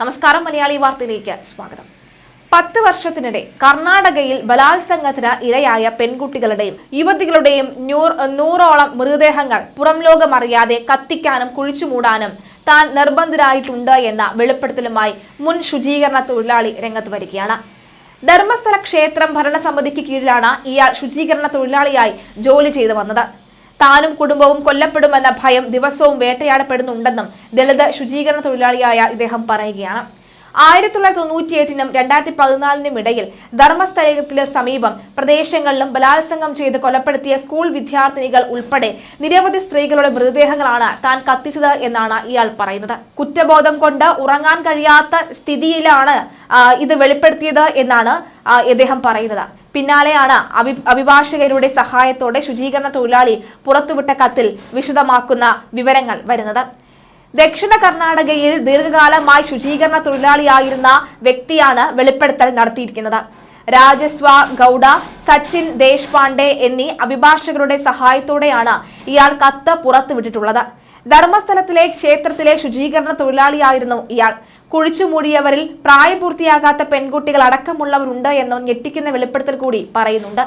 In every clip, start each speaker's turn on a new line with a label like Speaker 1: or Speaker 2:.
Speaker 1: നമസ്കാരം, മലയാളി വാർത്തയിലേക്ക് സ്വാഗതം. 10 വർഷത്തിനിടെ കർണാടകയിൽ ബലാത്സംഗത്തിന് ഇരയായ പെൺകുട്ടികളുടെയും യുവതികളുടെയും 100ഓളം മൃതദേഹങ്ങൾ പുറംലോകമറിയാതെ കത്തിക്കാനും കുഴിച്ചുമൂടാനും താൻ നിർബന്ധിതരായിട്ടുണ്ട് എന്ന വെളിപ്പെടുത്തലുമായി മുൻ ശുചീകരണ തൊഴിലാളി രംഗത്ത് വരികയാണ്. ധർമ്മസ്ഥല ക്ഷേത്രം ഭരണസമിതിക്ക് കീഴിലാണ് ഇയാൾ ശുചീകരണ തൊഴിലാളിയായി ജോലി ചെയ്തു വന്നത്. താനും കുടുംബവും കൊല്ലപ്പെടുമെന്ന ഭയം ദിവസവും വേട്ടയാടപ്പെടുന്നുണ്ടെന്നും ദളിത് ശുചീകരണ തൊഴിലാളിയായ ഇദ്ദേഹം പറയുകയാണ്. 1998നും 2014നും ഇടയിൽ ധർമ്മസ്ഥലത്തിന് സമീപം പ്രദേശങ്ങളിലും ബലാത്സംഗം ചെയ്ത് കൊലപ്പെടുത്തിയ സ്കൂൾ വിദ്യാർത്ഥിനികൾ ഉൾപ്പെടെ നിരവധി സ്ത്രീകളുടെ മൃതദേഹങ്ങളാണ് താൻ കത്തിച്ചത് എന്നാണ് ഇയാൾ പറയുന്നത്. കുറ്റബോധം കൊണ്ട് ഉറങ്ങാൻ കഴിയാത്ത സ്ഥിതിയിലാണ് ഇത് വെളിപ്പെടുത്തിയത് എന്നാണ് ഇദ്ദേഹം പറയുന്നത്. പിന്നാലെയാണ് അഭിഭാഷകരുടെ സഹായത്തോടെ ശുചീകരണ തൊഴിലാളി പുറത്തുവിട്ട കത്തിൽ വിശദമാക്കുന്ന വിവരങ്ങൾ വരുന്നത്. ദക്ഷിണ കർണാടകയിൽ ദീർഘകാലമായി ശുചീകരണ തൊഴിലാളിയായിരുന്ന വ്യക്തിയാണ് വെളിപ്പെടുത്തൽ നടത്തിയിരിക്കുന്നത്. രാജസ്വ ഗൌഡ, സച്ചിൻ ദേശ്പാണ്ഡെ എന്നീ അഭിഭാഷകരുടെ സഹായത്തോടെയാണ് ഇയാൾ കത്ത് പുറത്തുവിട്ടിട്ടുള്ളത്. ധർമ്മസ്ഥലത്തിലെ ക്ഷേത്രത്തിലെ ശുചീകരണ തൊഴിലാളിയായിരുന്നു ഇയാൾ. കുഴിച്ചുമൂടിയവരിൽ പ്രായപൂർത്തിയാകാത്ത പെൺകുട്ടികൾ അടക്കമുള്ളവരുണ്ട് എന്ന ഞെട്ടിക്കുന്ന വെളിപ്പെടുത്തൽ കൂടി പറയുന്നുണ്ട്.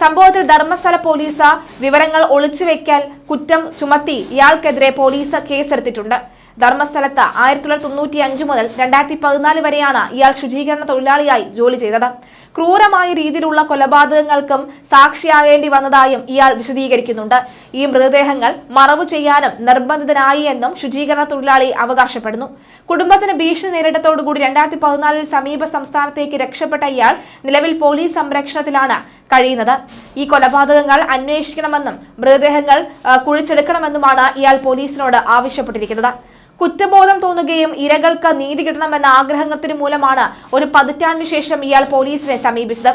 Speaker 1: സംഭവത്തിൽ ധർമ്മസ്ഥല പോലീസ് വിവരങ്ങൾ ഒളിച്ചുവെക്കാൻ കുറ്റം ചുമത്തി ഇയാൾക്കെതിരെ പോലീസ് കേസെടുത്തിട്ടുണ്ട്. ധർമ്മസ്ഥലത്ത് 1995 മുതൽ 2014 വരെയാണ് ഇയാൾ ശുചീകരണ തൊഴിലാളിയായി ജോലി ചെയ്തത്. ക്രൂരമായ രീതിയിലുള്ള കൊലപാതകങ്ങൾക്കും സാക്ഷിയാവേണ്ടി വന്നതായും ഇയാൾ വിശദീകരിക്കുന്നുണ്ട്. ഈ മൃതദേഹങ്ങൾ മറവു ചെയ്യാനും നിർബന്ധിതനായി എന്നും ശുചീകരണ തൊഴിലാളി അവകാശപ്പെടുന്നു. കുടുംബത്തിന് ഭീഷണി നേരിട്ടതോടുകൂടി 2014 സമീപ സംസ്ഥാനത്തേക്ക് രക്ഷപ്പെട്ട ഇയാൾ നിലവിൽ പോലീസ് സംരക്ഷണത്തിലാണ് കഴിയുന്നത്. ഈ കൊലപാതകങ്ങൾ അന്വേഷിക്കണമെന്നും മൃതദേഹങ്ങൾ കുഴിച്ചെടുക്കണമെന്നുമാണ് ഇയാൾ പോലീസിനോട് ആവശ്യപ്പെട്ടിരിക്കുന്നത്. കുറ്റബോധം തോന്നുകയും ഇരകൾക്ക് നീതി കിട്ടണമെന്ന ആഗ്രഹത്തിന് മൂലമാണ് ഒരു പതിറ്റാണ്ടിന് ശേഷം ഇയാൾ പോലീസിനെ സമീപിച്ചത്.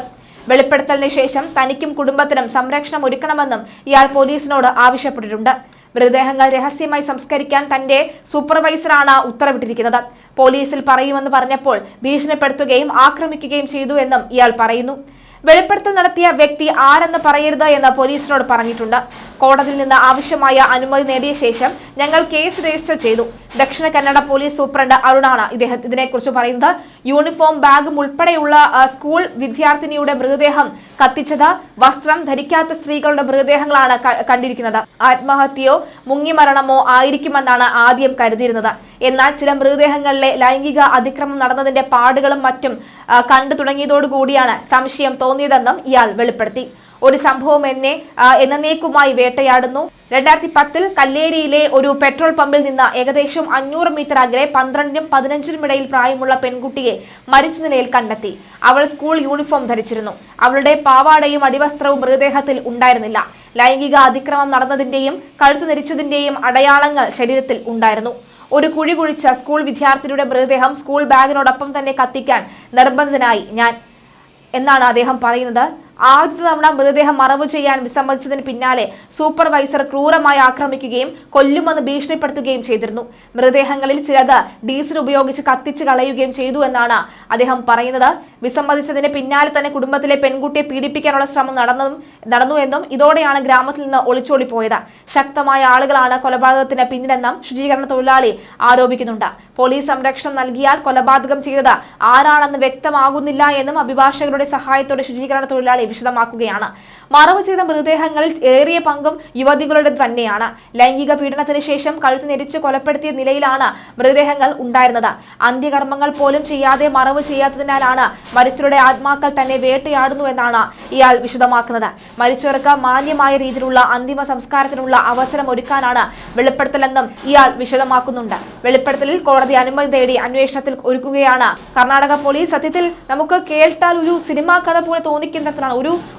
Speaker 1: വെളിപ്പെടുത്തലിന് ശേഷം തനിക്കും കുടുംബത്തിനും സംരക്ഷണം ഒരുക്കണമെന്നും ഇയാൾ പോലീസിനോട് ആവശ്യപ്പെട്ടിട്ടുണ്ട്. മൃതദേഹങ്ങൾ രഹസ്യമായി സംസ്കരിക്കാൻ തന്റെ സൂപ്പർവൈസറാണ് ഉത്തരവിട്ടിരിക്കുന്നത്. പോലീസിൽ പറയുമെന്ന് പറഞ്ഞപ്പോൾ ഭീഷണിപ്പെടുത്തുകയും ആക്രമിക്കുകയും ചെയ്തു എന്നും ഇയാൾ പറയുന്നു. വെളിപ്പെടുത്തൽ നടത്തിയ വ്യക്തി ആരെന്ന് പറയരുത് എന്ന് പോലീസിനോട് പറഞ്ഞിട്ടുണ്ട്. കോടതിയിൽ നിന്ന് ആവശ്യമായ അനുമതി നേടിയ ശേഷം ഞങ്ങൾ കേസ് രജിസ്റ്റർ ചെയ്തു. ദക്ഷിണ കന്നഡ പോലീസ് സൂപ്രണ്ട് അരുണാണ് ഇതിനെക്കുറിച്ച് പറയുന്നത്. യൂണിഫോം ബാഗും ഉൾപ്പെടെയുള്ള സ്കൂൾ വിദ്യാർത്ഥിനിയുടെ മൃതദേഹം കത്തിച്ചത്. വസ്ത്രം ധരിക്കാത്ത സ്ത്രീകളുടെ മൃതദേഹങ്ങളാണ് കണ്ടിരിക്കുന്നത്. ആത്മഹത്യയോ മുങ്ങിമരണമോ ആയിരിക്കുമെന്നാണ് ആദ്യം കരുതിയിരുന്നത്. എന്നാൽ ചില മൃതദേഹങ്ങളിലെ ലൈംഗിക അതിക്രമം നടന്നതിന്റെ പാടുകളും മറ്റും കണ്ടു തുടങ്ങിയതോടുകൂടിയാണ് സംശയം തോന്നിയതെന്നും ഇയാൾ വെളിപ്പെടുത്തി. ഒരു സംഭവം എന്നേക്കുമായി വേട്ടയാടുന്നു. 2010 കല്ലേരിയിലെ ഒരു പെട്രോൾ പമ്പിൽ നിന്ന് ഏകദേശം 500 മീറ്റർ അകലെ 12നും 15നും ഇടയിൽ പ്രായമുള്ള പെൺകുട്ടിയെ മരിച്ച നിലയിൽ കണ്ടെത്തി. അവൾ സ്കൂൾ യൂണിഫോം ധരിച്ചിരുന്നു. അവളുടെ പാവാടയും അടിവസ്ത്രവും മൃതദേഹത്തിൽ ഉണ്ടായിരുന്നില്ല. ലൈംഗിക അതിക്രമം നടന്നതിന്റെയും കഴുത്ത് നെരിച്ചതിന്റെയും അടയാളങ്ങൾ ശരീരത്തിൽ ഉണ്ടായിരുന്നു. ഒരു കുഴി കുഴിച്ച സ്കൂൾ വിദ്യാർത്ഥിനിയുടെ മൃതദേഹം സ്കൂൾ ബാഗിനോടൊപ്പം തന്നെ കത്തിക്കാൻ നിർബന്ധിതനായി ഞാൻ എന്നാണ് അദ്ദേഹം പറയുന്നത്. ആദ്യത്തെ തവണ മൃതദേഹം മറവു ചെയ്യാൻ വിസമ്മതിച്ചതിന് പിന്നാലെ സൂപ്പർവൈസർ ക്രൂരമായി ആക്രമിക്കുകയും കൊല്ലുമെന്ന് ഭീഷണിപ്പെടുത്തുകയും ചെയ്തിരുന്നു. മൃതദേഹങ്ങളിൽ ചിലത് ഡീസൽ ഉപയോഗിച്ച് കത്തിച്ച് കളയുകയും ചെയ്തു എന്നാണ് അദ്ദേഹം പറയുന്നത്. വിസമ്മതിച്ചതിന് പിന്നാലെ തന്നെ കുടുംബത്തിലെ പെൺകുട്ടിയെ പീഡിപ്പിക്കാനുള്ള ശ്രമം നടന്നുവെന്നും ഇതോടെയാണ് ഗ്രാമത്തിൽ നിന്ന് ഒളിച്ചോടിപ്പോയത്. ശക്തമായ ആളുകളാണ് കൊലപാതകത്തിന് പിന്നിലെന്നും ശുചീകരണ തൊഴിലാളി ആരോപിക്കുന്നുണ്ട്. പോലീസ് സംരക്ഷണം നൽകിയാൽ കൊലപാതകം ചെയ്തത് ആരാണെന്ന് വ്യക്തമാകുന്നില്ല എന്നും അഭിഭാഷകരുടെ സഹായത്തോടെ ശുചീകരണ തൊഴിലാളി വിശദമാക്കുകയാണ്. മറവ് ചെയ്ത മൃതദേഹങ്ങളിൽ ഏറിയ പങ്കും യുവതികളുടെ തന്നെയാണ്. ലൈംഗിക പീഡനത്തിന് ശേഷം കഴുത്ത് നെരിച്ച് കൊലപ്പെടുത്തിയ നിലയിലാണ് മൃതദേഹങ്ങൾ ഉണ്ടായിരുന്നത്. അന്ത്യകർമ്മങ്ങൾ പോലും ചെയ്യാതെ മറവ് ചെയ്യാത്തതിനാലാണ് മരിച്ചവരുടെ ആത്മാക്കൾ തന്നെ വേട്ടയാടുന്നു എന്നാണ് ഇയാൾ വിശദമാക്കുന്നത്. മരിച്ചവർക്ക് മാന്യമായ രീതിയിലുള്ള അന്തിമ സംസ്കാരത്തിനുള്ള അവസരം ഒരുക്കാനാണ് വെളിപ്പെടുത്തലെന്നും ഇയാൾ വിശദമാക്കുന്നുണ്ട്. വെളിപ്പെടുത്തലിൽ കോടതി അനുമതി തേടി അന്വേഷണത്തിൽ ഒരുക്കുകയാണ് കർണാടക പോലീസ്. സത്യത്തിൽ നമുക്ക് കേട്ടാൽ ഒരു സിനിമാ കഥ പോലെ തോന്നിക്കുന്നതാണ്.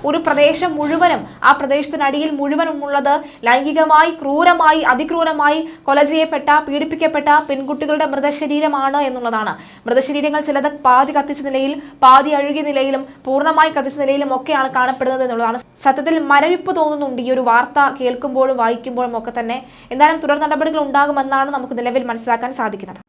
Speaker 1: ഒരു പ്രദേശം മുഴുവനും, ആ പ്രദേശത്തിനടിയിൽ മുഴുവനും ഉള്ളത് ലൈംഗികമായി ക്രൂരമായി അതിക്രൂരമായി കൊല ചെയ്യപ്പെട്ട പീഡിപ്പിക്കപ്പെട്ട പെൺകുട്ടികളുടെ മൃതശരീരമാണ് എന്നുള്ളതാണ്. മൃതശരീരങ്ങൾ ചിലത് പാതി കത്തിച്ച നിലയിൽ, പാതി അഴുകിയ നിലയിലും പൂർണ്ണമായി കത്തിച്ച നിലയിലും ഒക്കെയാണ് കാണപ്പെടുന്നത് എന്നുള്ളതാണ്. സത്യത്തിൽ മരവിപ്പ് തോന്നുന്നുണ്ട് ഈ ഒരു വാർത്ത കേൾക്കുമ്പോഴും വായിക്കുമ്പോഴും ഒക്കെ തന്നെ. എന്തായാലും തുടർ നടപടികൾ ഉണ്ടാകുമെന്നാണ് നമുക്ക് നിലവിൽ മനസ്സിലാക്കാൻ സാധിക്കുന്നത്.